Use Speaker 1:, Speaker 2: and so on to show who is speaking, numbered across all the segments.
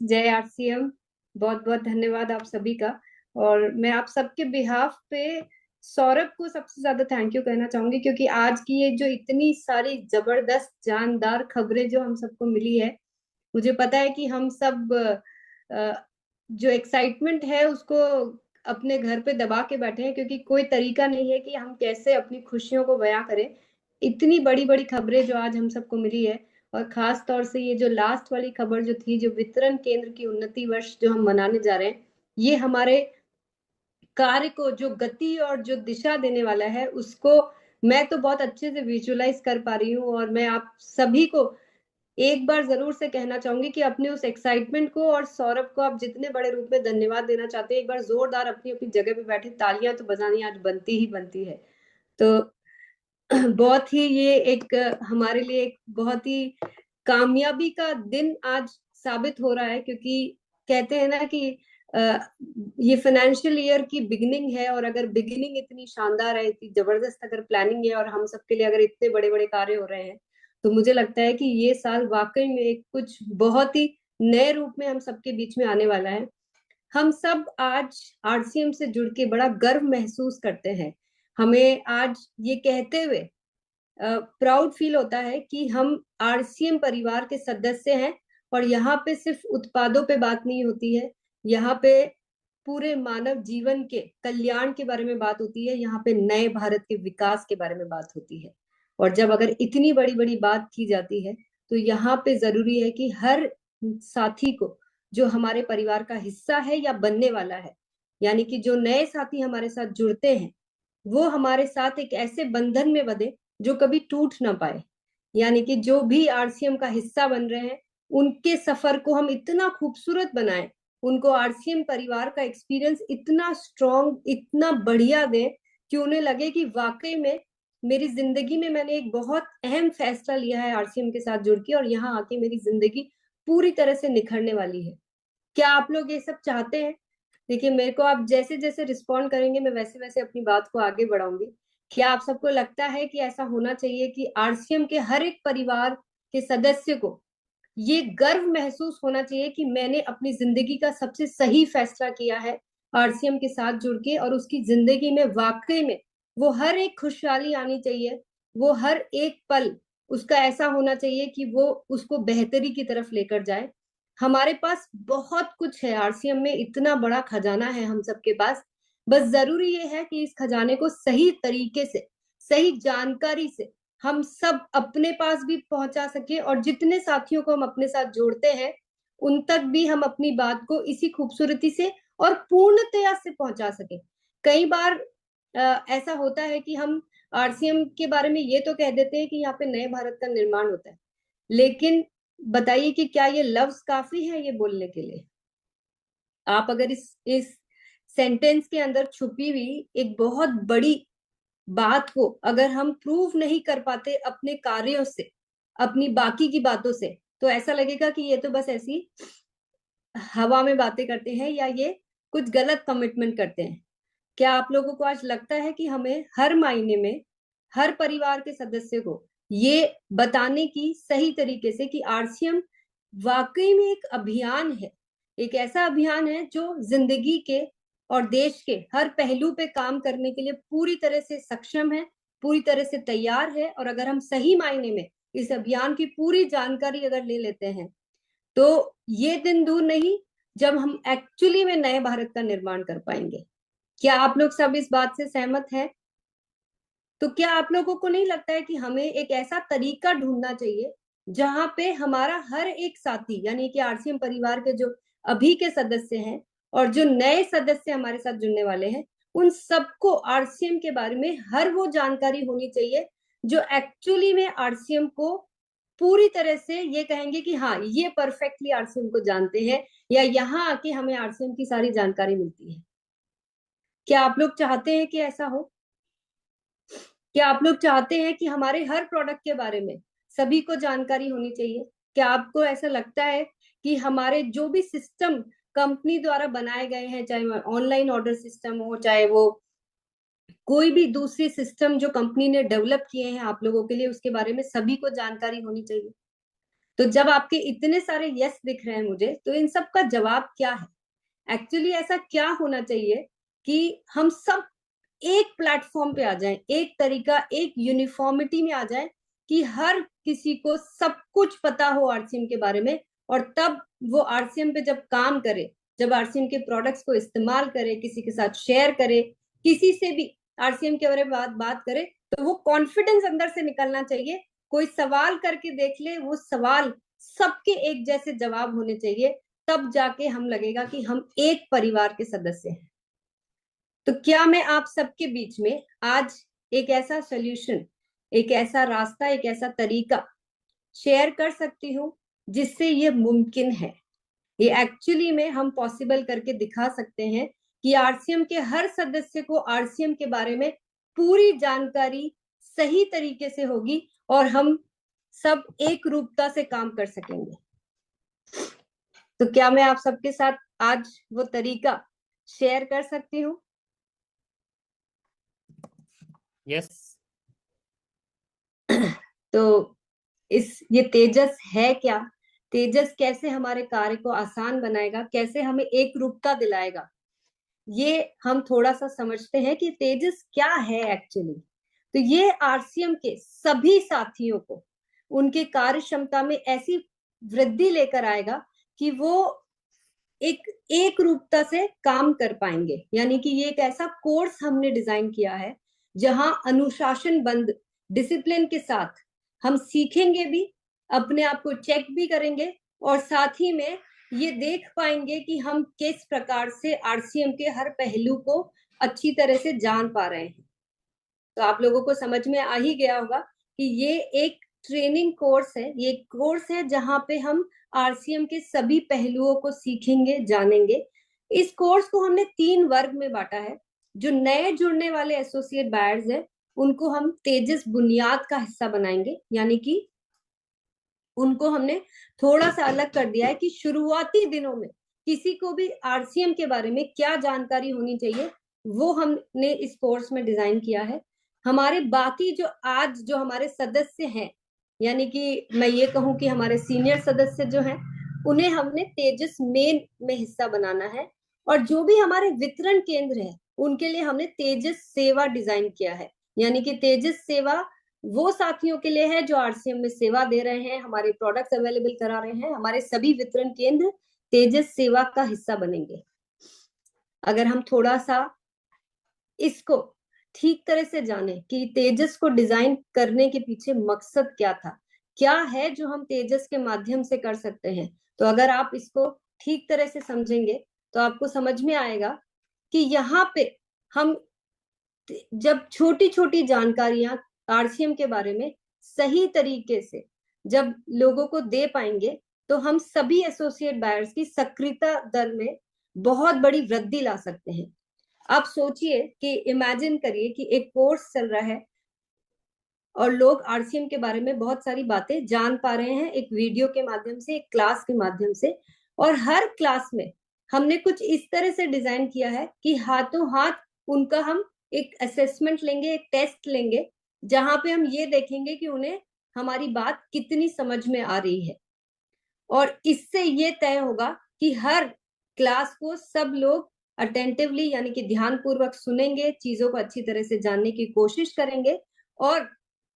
Speaker 1: जय आरसीएम। बहुत बहुत धन्यवाद आप सभी का। और मैं आप सबके बिहाफ पे सौरभ को सबसे ज्यादा थैंक यू कहना चाहूंगी, क्योंकि आज की ये जो इतनी सारी जबरदस्त जानदार खबरें जो हम सबको मिली है, मुझे पता है कि हम सब जो एक्साइटमेंट है उसको अपने घर पे दबा के बैठे हैं, क्योंकि कोई तरीका नहीं है कि हम कैसे अपनी खुशियों को बयां करें। इतनी बड़ी बड़ी खबरें जो आज हम सबको मिली है, और खास तौर से ये जो लास्ट वाली खबर जो थी, जो वितरण केंद्र की उन्नति वर्ष जो हम मनाने जा रहे हैं, ये हमारे कार्य को जो गति और जो दिशा देने वाला है, उसको मैं तो बहुत अच्छे से विजुअलाइज कर पा रही हूँ। और मैं आप सभी को एक बार जरूर से कहना चाहूंगी कि अपने उस एक्साइटमेंट को, और सौरभ को आप जितने बड़े रूप में धन्यवाद देना चाहते हैं, एक बार जोरदार अपनी अपनी जगह पे बैठे तालियां तो बजानी आज बनती ही बनती है। तो बहुत ही ये एक हमारे लिए एक बहुत ही कामयाबी का दिन आज साबित हो रहा है, क्योंकि कहते हैं ना कि ये फाइनेंशियल ईयर की बिगिनिंग है, और अगर बिगिनिंग इतनी शानदार है, इतनी जबरदस्त अगर प्लानिंग है, और हम सबके लिए अगर इतने बड़े बड़े कार्य हो रहे हैं, तो मुझे लगता है कि ये साल वाकई में एक कुछ बहुत ही नए रूप में हम सबके बीच में आने वाला है। हम सब आज आरसीएम से जुड़ के बड़ा गर्व महसूस करते हैं। हमें आज ये कहते हुए प्राउड फील होता है कि हम आरसीएम परिवार के सदस्य हैं, और यहाँ पे सिर्फ उत्पादों पे बात नहीं होती है, यहाँ पे पूरे मानव जीवन के कल्याण के बारे में बात होती है, यहाँ पे नए भारत के विकास के बारे में बात होती है। और जब अगर इतनी बड़ी बड़ी बात की जाती है, तो यहाँ पे जरूरी है कि हर साथी को, जो हमारे परिवार का हिस्सा है या बनने वाला है, यानी कि जो नए साथी हमारे साथ जुड़ते हैं, वो हमारे साथ एक ऐसे बंधन में बंधे जो कभी टूट ना पाए। यानी कि जो भी आरसीएम का हिस्सा बन रहे हैं, उनके सफर को हम इतना खूबसूरत बनाएं, उनको आरसीएम परिवार का एक्सपीरियंस इतना स्ट्रॉन्ग, इतना बढ़िया दें कि उन्हें लगे कि वाकई में मेरी जिंदगी में मैंने एक बहुत अहम फैसला लिया है आरसीएम के साथ जुड़ के, और यहाँ आके मेरी जिंदगी पूरी तरह से निखरने वाली है। क्या आप लोग ये सब चाहते हैं? देखिए, मेरे को आप जैसे जैसे रिस्पॉन्ड करेंगे, मैं वैसे वैसे अपनी बात को आगे बढ़ाऊंगी। क्या आप सबको लगता है कि ऐसा होना चाहिए कि आरसीएम के हर एक परिवार के सदस्य को ये गर्व महसूस होना चाहिए कि मैंने अपनी जिंदगी का सबसे सही फैसला किया है आरसीएम के साथ जुड़ के, और उसकी जिंदगी में वाकई में वो हर एक खुशहाली आनी चाहिए, वो हर एक पल उसका ऐसा होना चाहिए कि वो उसको बेहतरी की तरफ लेकर जाए। हमारे पास बहुत कुछ है, आरसीएम में इतना बड़ा खजाना है हम सबके पास। बस जरूरी ये है कि इस खजाने को सही तरीके से, सही जानकारी से हम सब अपने पास भी पहुंचा सके, और जितने साथियों को हम अपने साथ जोड़ते हैं, उन तक भी हम अपनी बात को इसी खूबसूरती से और पूर्णतया से पहुंचा सके। कई बार ऐसा होता है कि हम आरसीएम के बारे में ये तो कह देते हैं कि यहाँ पे नए भारत का निर्माण होता है, लेकिन बताइए कि क्या ये लफ्ज काफी है ये बोलने के लिए? आप अगर इस सेंटेंस के अंदर छुपी हुई एक बहुत बड़ी बात को अगर हम प्रूव नहीं कर पाते अपने कार्यों से, अपनी बाकी की बातों से, तो ऐसा लगेगा कि ये तो बस ऐसी हवा में बातें करते हैं, या ये कुछ गलत कमिटमेंट करते हैं। क्या आप लोगों को आज लगता है कि हमें हर मायने में हर परिवार के सदस्य को ये बताने की सही तरीके से कि आरसीएम वाकई में एक अभियान है, एक ऐसा अभियान है जो जिंदगी के और देश के हर पहलू पे काम करने के लिए पूरी तरह से सक्षम है, पूरी तरह से तैयार है। और अगर हम सही मायने में इस अभियान की पूरी जानकारी अगर ले लेते हैं, तो ये दिन दूर नहीं जब हम एक्चुअली में नए भारत का निर्माण कर पाएंगे। क्या आप लोग सब इस बात से सहमत हैं? तो क्या आप लोगों को नहीं लगता है कि हमें एक ऐसा तरीका ढूंढना चाहिए जहां पे हमारा हर एक साथी, यानी कि आरसीएम परिवार के जो अभी के सदस्य हैं और जो नए सदस्य हमारे साथ जुड़ने वाले हैं, उन सबको आरसीएम के बारे में हर वो जानकारी होनी चाहिए जो एक्चुअली में आरसीएम को पूरी तरह से ये कहेंगे कि हाँ, ये परफेक्टली आरसीएम को जानते हैं, या यहाँ आके हमें आरसीएम की सारी जानकारी मिलती है। क्या आप लोग चाहते हैं कि ऐसा हो? क्या आप लोग चाहते हैं कि हमारे हर प्रोडक्ट के बारे में सभी को जानकारी होनी चाहिए? क्या आपको ऐसा लगता है कि हमारे जो भी सिस्टम कंपनी द्वारा बनाए गए हैं, चाहे वो ऑनलाइन ऑर्डर सिस्टम हो, चाहे वो कोई भी दूसरी सिस्टम जो कंपनी ने डेवलप किए हैं आप लोगों के लिए, उसके बारे में सभी को जानकारी होनी चाहिए? तो जब आपके इतने सारे यस दिख रहे हैं मुझे, तो इन सब का जवाब क्या है? एक्चुअली ऐसा क्या होना चाहिए कि हम सब एक प्लेटफॉर्म पे आ जाएं, एक तरीका, एक यूनिफॉर्मिटी में आ जाएं कि हर किसी को सब कुछ पता हो आरसीएम के बारे में, और तब वो आरसीएम पे जब काम करे, जब आरसीएम के प्रोडक्ट्स को इस्तेमाल करे, किसी के साथ शेयर करे, किसी से भी आरसीएम के बारे में बात करे, तो वो कॉन्फिडेंस अंदर से निकलना चाहिए। कोई सवाल करके देख ले, वो सवाल सबके एक जैसे जवाब होने चाहिए, तब जाके हम लगेगा कि हम एक परिवार के सदस्य हैं। तो क्या मैं आप सबके बीच में आज एक ऐसा सोल्यूशन, एक ऐसा रास्ता, एक ऐसा तरीका शेयर कर सकती हूँ जिससे ये मुमकिन है, ये एक्चुअली में हम पॉसिबल करके दिखा सकते हैं कि आरसीएम के हर सदस्य को आरसीएम के बारे में पूरी जानकारी सही तरीके से होगी और हम सब एक रूपता से काम कर सकेंगे। तो क्या मैं आप सबके साथ आज वो तरीका शेयर कर सकती हूँ?
Speaker 2: यस।
Speaker 1: तो ये तेजस है क्या? तेजस कैसे हमारे कार्य को आसान बनाएगा, कैसे हमें एक रूपता दिलाएगा, ये हम थोड़ा सा समझते हैं कि तेजस क्या है एक्चुअली। तो ये आरसीएम के सभी साथियों को उनके कार्य क्षमता में ऐसी वृद्धि लेकर आएगा कि वो एक रूपता से काम कर पाएंगे। यानी कि ये एक ऐसा कोर्स हमने डिजाइन किया है जहां अनुशासन बंद डिसिप्लिन के साथ हम सीखेंगे भी, अपने आप को चेक भी करेंगे, और साथ ही में ये देख पाएंगे कि हम किस प्रकार से आरसीएम के हर पहलू को अच्छी तरह से जान पा रहे हैं। तो आप लोगों को समझ में आ ही गया होगा कि ये एक ट्रेनिंग कोर्स है, ये कोर्स है जहां पे हम आरसीएम के सभी पहलुओं को सीखेंगे, जानेंगे। इस कोर्स को हमने 3 वर्ग में बांटा है। जो नए जुड़ने वाले एसोसिएट बायर्स हैं, उनको हम तेजस बुनियाद का हिस्सा बनाएंगे, यानी कि उनको हमने थोड़ा सा अलग कर दिया है कि शुरुआती दिनों में किसी को भी आरसीएम के बारे में क्या जानकारी होनी चाहिए, वो हमने इस कोर्स में डिजाइन किया है। हमारे बाकी जो हमारे सदस्य हैं, यानी कि मैं ये कहूं कि हमारे सीनियर सदस्य जो हैं, उन्हें हमने तेजस मेन में हिस्सा बनाना है। और जो भी हमारे वितरण केंद्र है, उनके लिए हमने तेजस सेवा डिजाइन किया है। यानी कि तेजस सेवा वो साथियों के लिए है जो आरसीएम में सेवा दे रहे हैं, हमारे प्रोडक्ट्स अवेलेबल करा रहे हैं। हमारे सभी वितरण केंद्र तेजस सेवा का हिस्सा बनेंगे। अगर हम थोड़ा सा इसको ठीक तरह से जाने कि तेजस को डिजाइन करने के पीछे मकसद क्या था, क्या है जो हम तेजस के माध्यम से कर सकते हैं, तो अगर आप इसको ठीक तरह से समझेंगे तो आपको समझ में आएगा कि यहाँ पे हम जब छोटी छोटी जानकारियां आरसीएम के बारे में सही तरीके से जब लोगों को दे पाएंगे, तो हम सभी एसोसिएट बायर्स की सक्रियता दर में बहुत बड़ी वृद्धि ला सकते हैं। आप सोचिए कि इमेजिन करिए कि एक कोर्स चल रहा है और लोग आरसीएम के बारे में बहुत सारी बातें जान पा रहे हैं, एक वीडियो के माध्यम से, एक क्लास के माध्यम से। और हर क्लास में हमने कुछ इस तरह से डिजाइन किया है कि हाथों हाथ उनका हम एक असेसमेंट लेंगे, एक टेस्ट लेंगे, जहां पे हम ये देखेंगे कि उन्हें हमारी बात कितनी समझ में आ रही है। और इससे ये तय होगा कि हर क्लास को सब लोग अटेंटिवली, यानी कि ध्यान पूर्वक सुनेंगे, चीजों को अच्छी तरह से जानने की कोशिश करेंगे, और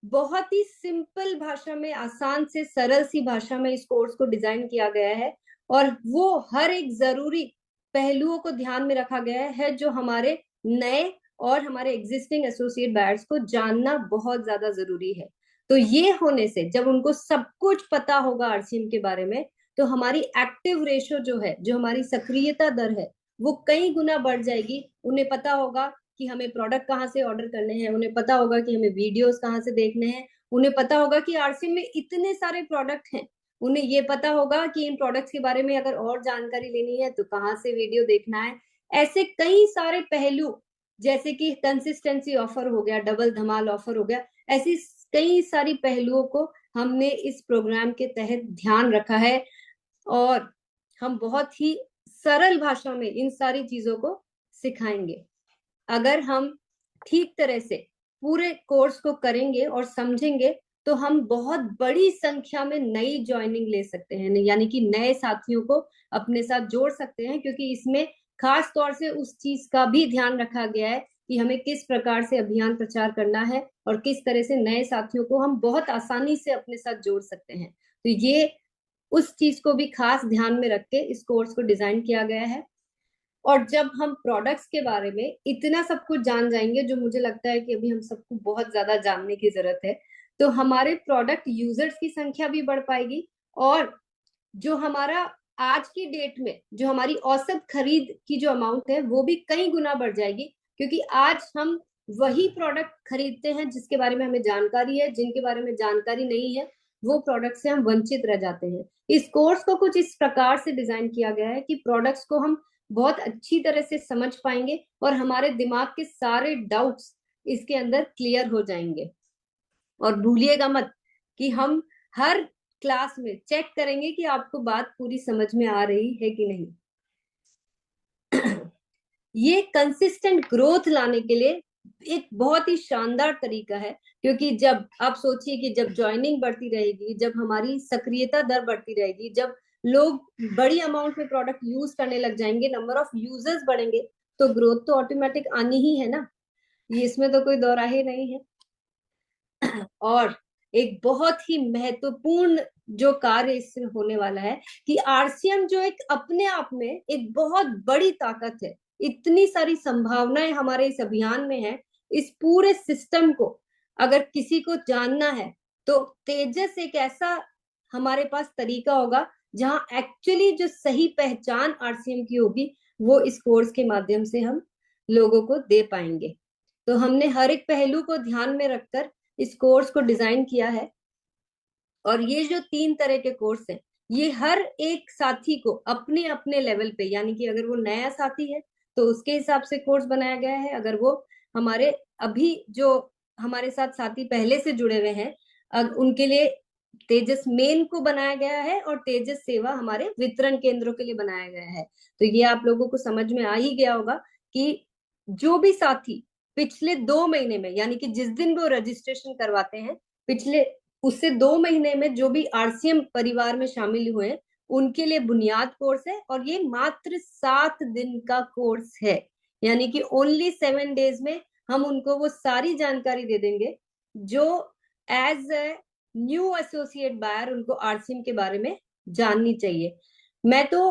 Speaker 1: बहुत ही सिंपल भाषा में, आसान से सरल सी भाषा में इस कोर्स को डिजाइन किया गया है। और वो हर एक जरूरी पहलुओं को ध्यान में रखा गया है जो हमारे नए और हमारे एग्जिस्टिंग एसोसिएट बायर्स को जानना बहुत ज्यादा जरूरी है। तो ये होने से जब उनको सब कुछ पता होगा आरसीएम के बारे में, तो हमारी एक्टिव रेशो जो है, जो हमारी सक्रियता दर है, वो कई गुना बढ़ जाएगी। उन्हें पता होगा कि हमें प्रोडक्ट कहाँ से ऑर्डर करने हैं, उन्हें पता होगा कि हमें वीडियोस कहाँ से देखने हैं, उन्हें पता होगा कि आरसीएम में इतने सारे प्रोडक्ट हैं, उन्हें ये पता होगा कि इन प्रोडक्ट्स के बारे में अगर और जानकारी लेनी है तो कहाँ से वीडियो देखना है। ऐसे कई सारे पहलू, जैसे कि कंसिस्टेंसी ऑफर हो गया, डबल धमाल ऑफर हो गया, ऐसी कई सारी पहलुओं को हमने इस प्रोग्राम के तहत ध्यान रखा है। और हम बहुत ही सरल भाषा में इन सारी चीजों को सिखाएंगे। अगर हम ठीक तरह से पूरे कोर्स को करेंगे और समझेंगे, तो हम बहुत बड़ी संख्या में नई ज्वाइनिंग ले सकते हैं, यानी कि नए साथियों को अपने साथ जोड़ सकते हैं, क्योंकि इसमें खास तौर से उस चीज का भी ध्यान रखा गया है कि हमें किस प्रकार से अभियान प्रचार करना है और किस तरह से नए साथियों को हम बहुत आसानी से अपने साथ जोड़ सकते हैं। तो ये उस चीज को भी खास ध्यान में रख के इस कोर्स को डिजाइन किया गया है। और जब हम प्रोडक्ट्स के बारे में इतना सब कुछ जान जाएंगे, जो मुझे लगता है कि अभी हम सबको बहुत ज्यादा जानने की जरूरत है, तो हमारे प्रोडक्ट यूजर्स की संख्या भी बढ़ पाएगी। और जो हमारा आज की डेट में जो हमारी औसत खरीद की जो अमाउंट है वो भी कई गुना बढ़ जाएगी, क्योंकि आज हम वही प्रोडक्ट खरीदते हैं जिसके बारे में हमें जानकारी है, जिनके बारे में जानकारी नहीं है वो प्रोडक्ट से हम वंचित रह जाते हैं। इस कोर्स को कुछ इस प्रकार से डिजाइन किया गया है कि प्रोडक्ट्स को हम बहुत अच्छी तरह से समझ पाएंगे और हमारे दिमाग के सारे डाउट्स इसके अंदर क्लियर हो जाएंगे। और भूलिएगा मत कि हम हर क्लास में चेक करेंगे कि आपको बात पूरी समझ में आ रही है कि नहीं। ये कंसिस्टेंट ग्रोथ लाने के लिए एक बहुत ही शानदार तरीका है, क्योंकि जब आप सोचिए कि जब ज्वाइनिंग बढ़ती रहेगी, जब हमारी सक्रियता दर बढ़ती रहेगी, जब लोग बड़ी अमाउंट में प्रोडक्ट यूज करने लग जाएंगे, नंबर ऑफ यूजर्स बढ़ेंगे, तो ग्रोथ तो ऑटोमेटिक आनी ही है ना, ये इसमें तो कोई दो राहे नहीं है। और एक बहुत ही महत्वपूर्ण जो कार्य इससे होने वाला है कि आरसीएम जो एक अपने आप में एक बहुत बड़ी ताकत है, इतनी सारी संभावनाएं हमारे इस अभियान में है। इस पूरे सिस्टम को अगर किसी को जानना है तो तेजस एक ऐसा हमारे पास तरीका होगा जहां एक्चुअली जो सही पहचान आरसीएम की होगी वो इस कोर्स के माध्यम से हम लोगों को दे पाएंगे। तो हमने हर एक पहलू को ध्यान में रखकर इस कोर्स को डिजाइन किया है। और ये जो 3 तरह के कोर्स हैं, ये हर एक साथी को अपने अपने लेवल पे, यानी कि अगर वो नया साथी है तो उसके हिसाब से कोर्स बनाया गया है, अगर वो हमारे अभी जो हमारे साथ साथी पहले से जुड़े हुए हैं उनके लिए तेजस मेन को बनाया गया है, और तेजस सेवा हमारे वितरण केंद्रों के लिए बनाया गया है। तो ये आप लोगों को समझ में आ ही गया होगा कि जो भी साथी पिछले 2 महीने में, यानी कि जिस दिन वो रजिस्ट्रेशन करवाते हैं, पिछले उससे 2 महीने में जो भी आरसीएम परिवार में शामिल हुए हैं उनके लिए बुनियाद कोर्स है, और ये मात्र 7 दिन का कोर्स है, यानी कि ओनली 7 डेज में हम उनको वो सारी जानकारी दे देंगे जो as a new associate buyer उनको आरसीएम के बारे में जाननी चाहिए। मैं तो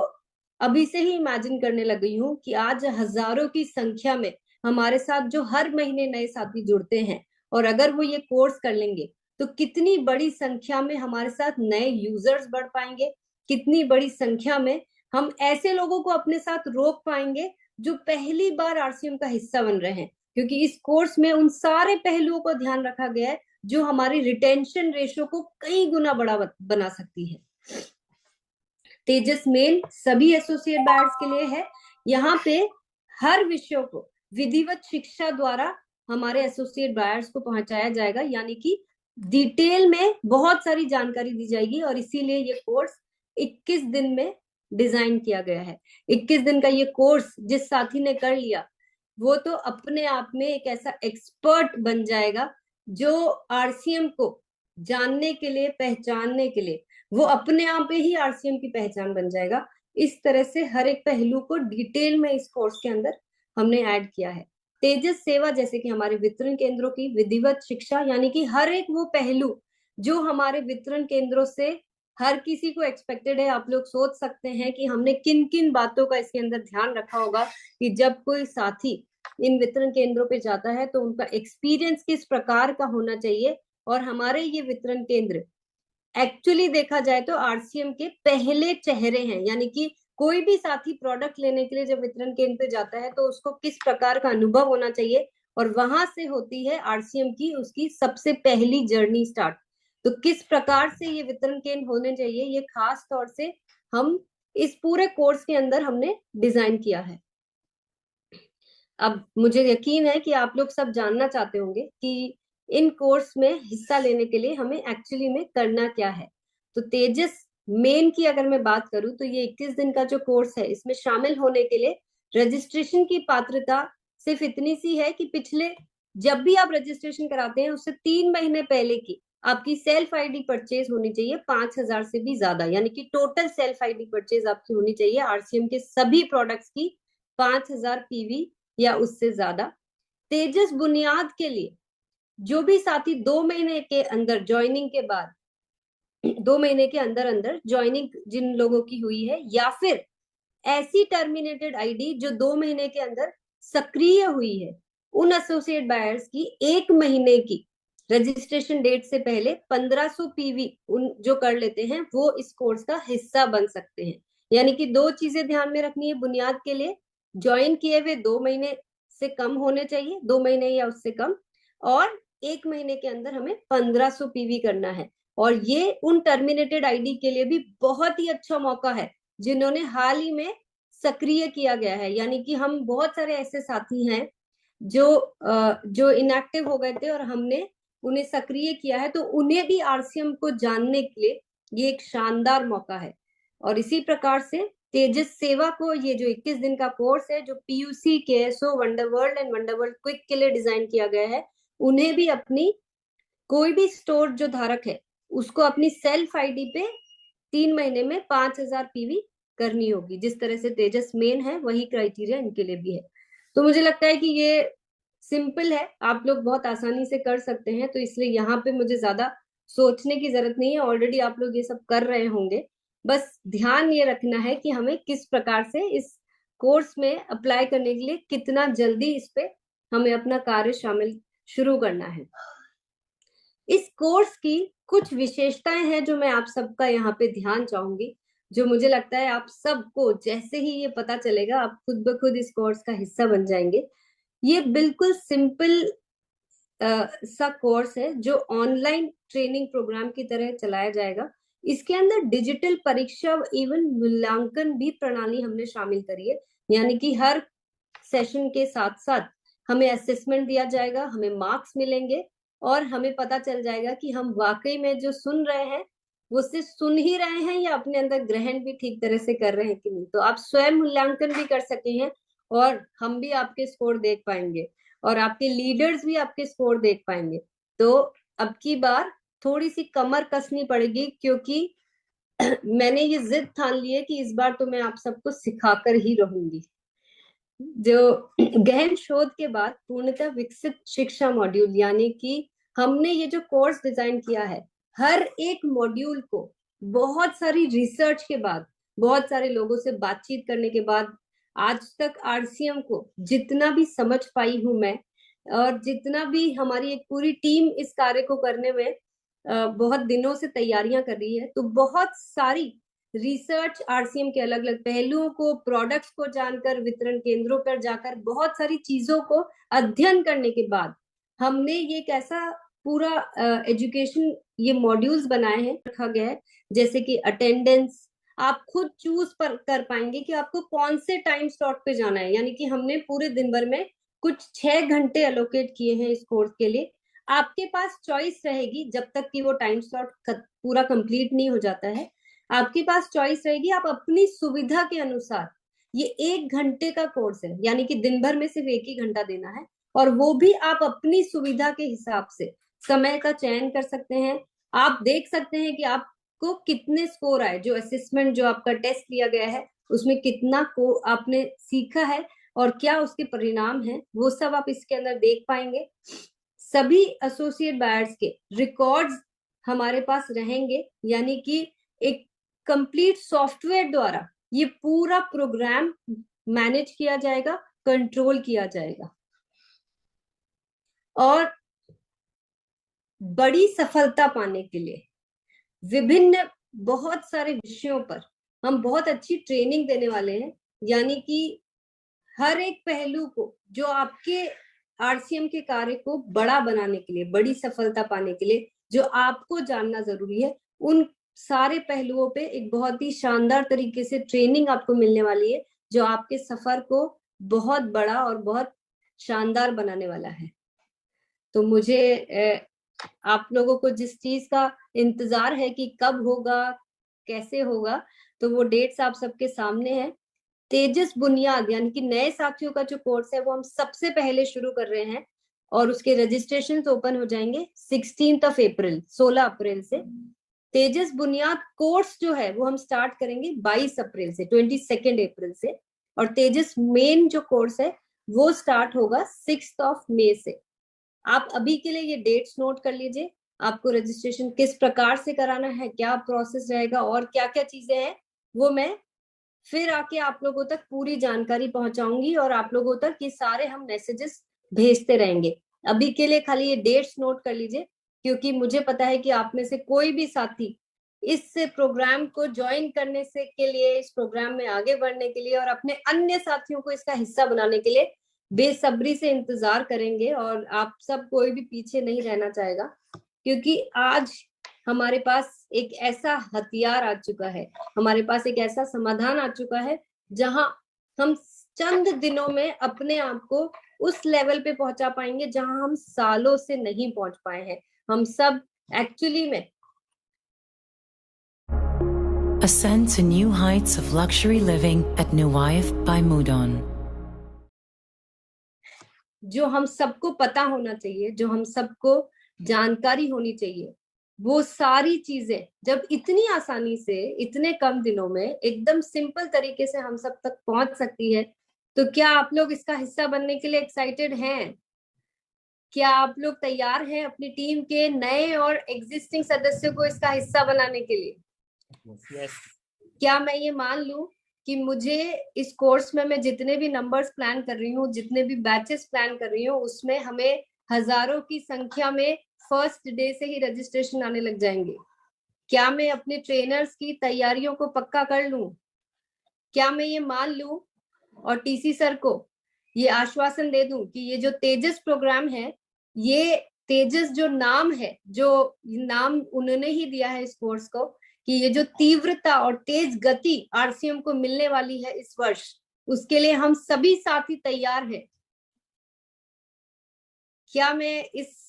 Speaker 1: अभी से ही इमेजिन करने लग गई हूँ कि आज हजारों की संख्या में हमारे साथ जो हर महीने नए साथी जुड़ते हैं, और अगर वो ये कोर्स कर लेंगे तो कितनी बड़ी संख्या में हमारे साथ नए यूजर्स बढ़ पाएंगे, कितनी बड़ी संख्या में हम ऐसे लोगों को अपने साथ रोक पाएंगे जो पहली बार आरसीएम का हिस्सा बन रहे हैं, क्योंकि इस कोर्स में उन सारे पहलुओं को ध्यान रखा गया है जो हमारी रिटेंशन रेशो को कई गुना बड़ा बना सकती है। तेजस मेल सभी एसोसिएट बायर्स के लिए है। यहाँ पे हर विषयों को विधिवत शिक्षा द्वारा हमारे एसोसिएट बायर्स को पहुंचाया जाएगा, यानी कि डिटेल में बहुत सारी जानकारी दी जाएगी, और इसीलिए ये कोर्स 21 दिन में डिजाइन किया गया है। 21 दिन का ये कोर्स जिस साथी ने कर लिया वो तो अपने आप में एक ऐसा एक्सपर्ट बन जाएगा जो आरसीएम को जानने के लिए, पहचानने के लिए, वो अपने आप ही आरसीएम की पहचान बन जाएगा। इस तरह से हर एक पहलू को डिटेल में इस कोर्स के अंदर हमने ऐड किया है। तेजस सेवा जैसे कि हमारे वितरण केंद्रों की विधिवत शिक्षा, यानी कि हर एक वो पहलू जो हमारे वितरण केंद्रों से हर किसी को एक्सपेक्टेड है। आप लोग सोच सकते हैं कि हमने किन किन बातों का इसके अंदर ध्यान रखा होगा कि जब कोई साथी इन वितरण केंद्रों पे जाता है तो उनका एक्सपीरियंस किस प्रकार का होना चाहिए। और हमारे ये वितरण केंद्र एक्चुअली देखा जाए तो आरसीएम के पहले चेहरे हैं, यानी कि कोई भी साथी प्रोडक्ट लेने के लिए जब वितरण केंद्र पे जाता है तो उसको किस प्रकार का अनुभव होना चाहिए, और वहां से होती है आरसीएम की उसकी सबसे पहली जर्नी स्टार्ट। तो किस प्रकार से ये वितरण केंद्र होने चाहिए, ये खास तौर से हम इस पूरे कोर्स के अंदर हमने डिजाइन किया है। अब मुझे यकीन है कि आप लोग सब जानना चाहते होंगे कि इन कोर्स में हिस्सा लेने के लिए हमें एक्चुअली में करना क्या है। तो तेजस मेन की अगर मैं बात करूं तो ये 21 दिन का जो कोर्स है, इसमें शामिल होने के लिए रजिस्ट्रेशन की पात्रता सिर्फ इतनी सी है कि पिछले जब भी आप रजिस्ट्रेशन कराते हैं उससे 3 महीने पहले की
Speaker 3: आपकी सेल्फ आईडी परचेज होनी चाहिए 5,000 से भी ज्यादा, यानी कि टोटल सेल्फ आईडी परचेज आपकी होनी चाहिए आरसीएम के सभी प्रोडक्ट्स की 5,000 पीवी या उससे ज्यादा। तेजस बुनियाद के लिए जो भी साथी 2 महीने के अंदर ज्वाइनिंग के बाद 2 महीने के अंदर अंदर ज्वाइनिंग जिन लोगों की हुई है, या फिर ऐसी टर्मिनेटेड आईडी जो 2 महीने के अंदर सक्रिय हुई है, उन एसोसिएट बायर्स की 1 महीने की रजिस्ट्रेशन डेट से पहले 1500 पीवी उन जो कर लेते हैं वो इस कोर्स का हिस्सा बन सकते हैं। यानी कि 2 चीजें ध्यान में रखनी है बुनियाद के लिए, ज्वाइन किए हुए 2 महीने से कम होने चाहिए, 2 महीने या उससे कम, और 1 महीने के अंदर हमें 1500 पीवी करना है। और ये उन टर्मिनेटेड आईडी के लिए भी बहुत ही अच्छा मौका है जिन्होंने हाल ही में सक्रिय किया गया है। यानी कि हम बहुत सारे ऐसे साथी हैं जो इनएक्टिव हो गए थे और हमने उन्हें सक्रिय किया है, तो उन्हें भी आरसीएम को जानने के लिए ये एक शानदार मौका है। और इसी प्रकार से तेजस सेवा को ये जो 21 दिन का कोर्स है, जो पीयूसी, केएसओ, वंडरवर्ल्ड एंड वंडरवर्ल्ड क्विक के लिए डिजाइन किया गया है, उन्हें भी अपनी कोई भी स्टोर जो धारक है उसको अपनी सेल्फ आईडी पे 3 महीने में 5,000 पीवी करनी होगी। जिस तरह से तेजस मेन है वही क्राइटेरिया इनके लिए भी है। तो मुझे लगता है कि ये सिंपल है, आप लोग बहुत आसानी से कर सकते हैं, तो इसलिए यहाँ पे मुझे ज्यादा सोचने की जरूरत नहीं है, ऑलरेडी आप लोग ये सब कर रहे होंगे। बस ध्यान ये रखना है कि हमें किस प्रकार से इस कोर्स में अप्लाई करने के लिए कितना जल्दी इस पे हमें अपना कार्य शामिल शुरू करना है। इस कोर्स की कुछ विशेषताएं हैं जो मैं आप सबका यहाँ पे ध्यान चाहूंगी, जो मुझे लगता है आप सबको जैसे ही ये पता चलेगा आप खुद ब खुद इस कोर्स का हिस्सा बन जाएंगे। ये बिल्कुल सिंपल सा कोर्स है जो ऑनलाइन ट्रेनिंग प्रोग्राम की तरह चलाया जाएगा। इसके अंदर डिजिटल परीक्षा एवं मूल्यांकन भी प्रणाली हमने शामिल करी है, यानी कि हर सेशन के साथ साथ हमें असेसमेंट दिया जाएगा, हमें मार्क्स मिलेंगे और हमें पता चल जाएगा कि हम वाकई में जो सुन रहे हैं वो सिर्फ सुन ही रहे हैं या अपने अंदर ग्रहण भी ठीक तरह से कर रहे हैं कि नहीं। तो आप स्वयं मूल्यांकन भी कर सके हैं और हम भी आपके स्कोर देख पाएंगे और आपके लीडर्स भी आपके स्कोर देख पाएंगे। तो अब की बार थोड़ी सी कमर कसनी पड़ेगी, क्योंकि मैंने ये जिद ठान ली है कि इस बार तो मैं आप सबको सिखाकर ही रहूंगी। जो गहन शोध के बाद पूर्णतः विकसित शिक्षा मॉड्यूल, यानी कि हमने ये जो कोर्स डिजाइन किया है, हर एक मॉड्यूल को बहुत सारी रिसर्च के बाद, बहुत सारे लोगों से बातचीत करने के बाद, आज तक आरसीएम को जितना भी समझ पाई हूं मैं, और जितना भी हमारी एक पूरी टीम इस कार्य को करने में बहुत दिनों से तैयारियां कर रही है, तो बहुत सारी रिसर्च आरसीएम के अलग अलग पहलुओं को, प्रोडक्ट्स को जानकर, वितरण केंद्रों पर जाकर बहुत सारी चीजों को अध्ययन करने के बाद हमने ये एक ऐसा पूरा एजुकेशन ये मॉड्यूल्स बनाए हैं, रखा गया है, जैसे कि अटेंडेंस आप खुद चूज कर पाएंगे कि आपको कौन से टाइम स्लॉट पे जाना है। यानी कि हमने पूरे दिन भर में कुछ 6 घंटे एलोकेट किए हैं इस कोर्स के लिए। आपके पास चॉइस रहेगी जब तक कि वो टाइम स्लॉट पूरा कंप्लीट नहीं हो जाता है, आपके पास चॉइस रहेगी, आप अपनी सुविधा के अनुसार, ये 1 घंटे का कोर्स है, यानी कि दिन भर में सिर्फ 1 ही घंटा देना है, और वो भी आप अपनी सुविधा के हिसाब से समय का चयन कर सकते हैं। आप देख सकते हैं कि आपको कितने स्कोर आए, जो असेसमेंट जो आपका टेस्ट लिया गया है उसमें कितना को आपने सीखा है और क्या उसके परिणाम है, वो सब आप इसके अंदर देख पाएंगे। सभी एसोसिएट बायर्स के रिकॉर्ड्स हमारे पास रहेंगे, यानी कि एक कंप्लीट सॉफ्टवेयर द्वारा ये पूरा प्रोग्राम मैनेज किया जाएगा, कंट्रोल किया जाएगा। और बड़ी सफलता पाने के लिए विभिन्न बहुत सारे विषयों पर हम बहुत अच्छी ट्रेनिंग देने वाले हैं, यानी कि हर एक पहलू को जो आपके आरसीएम के कार्य को बड़ा बनाने के लिए, बड़ी सफलता पाने के लिए जो आपको जानना जरूरी है, उन सारे पहलुओं पे एक बहुत ही शानदार तरीके से ट्रेनिंग आपको मिलने वाली है, जो आपके सफर को बहुत बड़ा और बहुत शानदार बनाने वाला है। तो मुझे आप लोगों को जिस चीज का इंतजार है कि कब होगा, कैसे होगा, तो वो डेट्स आप सबके सामने है। तेजस बुनियाद यानी कि नए साथियों का जो कोर्स है वो हम सबसे पहले शुरू कर रहे हैं, और उसके रजिस्ट्रेशन ओपन हो जाएंगे 16 अप्रैल, 16 अप्रैल से। तेजस बुनियाद कोर्स जो है वो हम स्टार्ट करेंगे 22 अप्रैल से, 22 अप्रैल से। और तेजस मेन जो कोर्स है वो स्टार्ट होगा 6 मई से। आप अभी के लिए ये डेट्स नोट कर लीजिए, आपको रजिस्ट्रेशन किस प्रकार से कराना है, क्या प्रोसेस रहेगा और क्या क्या चीजें हैं, वो मैं फिर आके आप लोगों तक पूरी जानकारी पहुंचाऊंगी और आप लोगों तक ये सारे हम मैसेजेस भेजते रहेंगे। अभी के लिए खाली ये डेट्स नोट कर लीजिए, क्योंकि मुझे पता है कि आप में से कोई भी साथी इस प्रोग्राम को ज्वाइन करने से के लिए, इस प्रोग्राम में आगे बढ़ने के लिए और अपने अन्य साथियों को इसका हिस्सा बनाने के लिए बेसब्री से इंतजार करेंगे। और आप सब कोई भी पीछे नहीं रहना चाहेगा, क्योंकि आज हमारे पास एक ऐसा हथियार आ चुका है, हमारे पास एक ऐसा समाधान आ चुका है जहां हम चंद दिनों में अपने आप को उस लेवल पे पहुंचा पाएंगे जहां हम सालों से नहीं पहुंच पाए हैं। हम सब एक्चुअली में
Speaker 4: Ascend to new heights of luxury living at Nuwaif by Mudon.
Speaker 3: जो हम सबको पता होना चाहिए, जो हम सबको जानकारी होनी चाहिए, वो सारी चीजें जब इतनी आसानी से इतने कम दिनों में एकदम सिंपल तरीके से हम सब तक पहुंच सकती है, तो क्या आप लोग इसका हिस्सा बनने के लिए एक्साइटेड हैं? क्या आप लोग तैयार हैं अपनी टीम के नए और एग्जिस्टिंग सदस्यों को इसका हिस्सा बनाने के लिए?
Speaker 2: Yes.
Speaker 3: क्या मैं ये मान लूं कि मुझे इस कोर्स में मैं जितने भी नंबर्स प्लान कर रही हूँ, जितने भी बैचेस प्लान कर रही हूँ, उसमें हमें हजारों की संख्या में फर्स्ट डे से ही रजिस्ट्रेशन आने लग जाएंगे? क्या मैं अपने ट्रेनर्स की तैयारियों को पक्का कर लूं? क्या मैं ये मान लूं और टीसी सर को ये आश्वासन दे दूं कि ये जो तेजस प्रोग्राम है, ये तेजस जो नाम है, जो नाम उन्होंने ही दिया है इस कोर्स को, कि ये जो तीव्रता और तेज गति आरसीएम को मिलने वाली है इस वर्ष, उसके लिए हम सभी साथी तैयार हैं? क्या मैं इस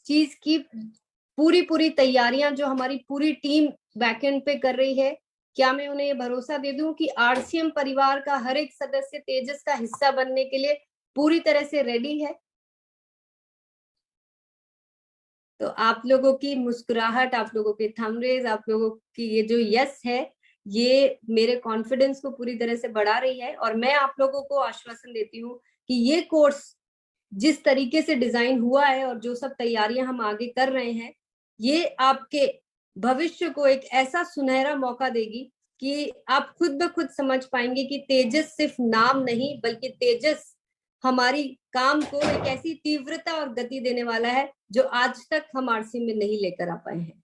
Speaker 3: चीज की पूरी तैयारियां जो हमारी पूरी टीम बैकएंड पे कर रही है, क्या मैं उन्हें ये भरोसा दे दूं कि आरसीएम परिवार का हर एक सदस्य तेजस का हिस्सा बनने के लिए पूरी तरह से रेडी है? तो आप लोगों की मुस्कुराहट, आप लोगों के थंबनेल्स, आप लोगों की ये जो यस है, ये मेरे कॉन्फिडेंस को पूरी तरह से बढ़ा रही है। और मैं आप लोगों को आश्वासन देती हूँ कि ये कोर्स जिस तरीके से डिजाइन हुआ है और जो सब तैयारियां हम आगे कर रहे हैं, ये आपके भविष्य को एक ऐसा सुनहरा मौका देगी कि आप खुद ब खुद समझ पाएंगे कि तेजस सिर्फ नाम नहीं, बल्कि तेजस हमारी काम को एक ऐसी तीव्रता और गति देने वाला है जो आज तक हम आरसी में नहीं लेकर आ पाए हैं।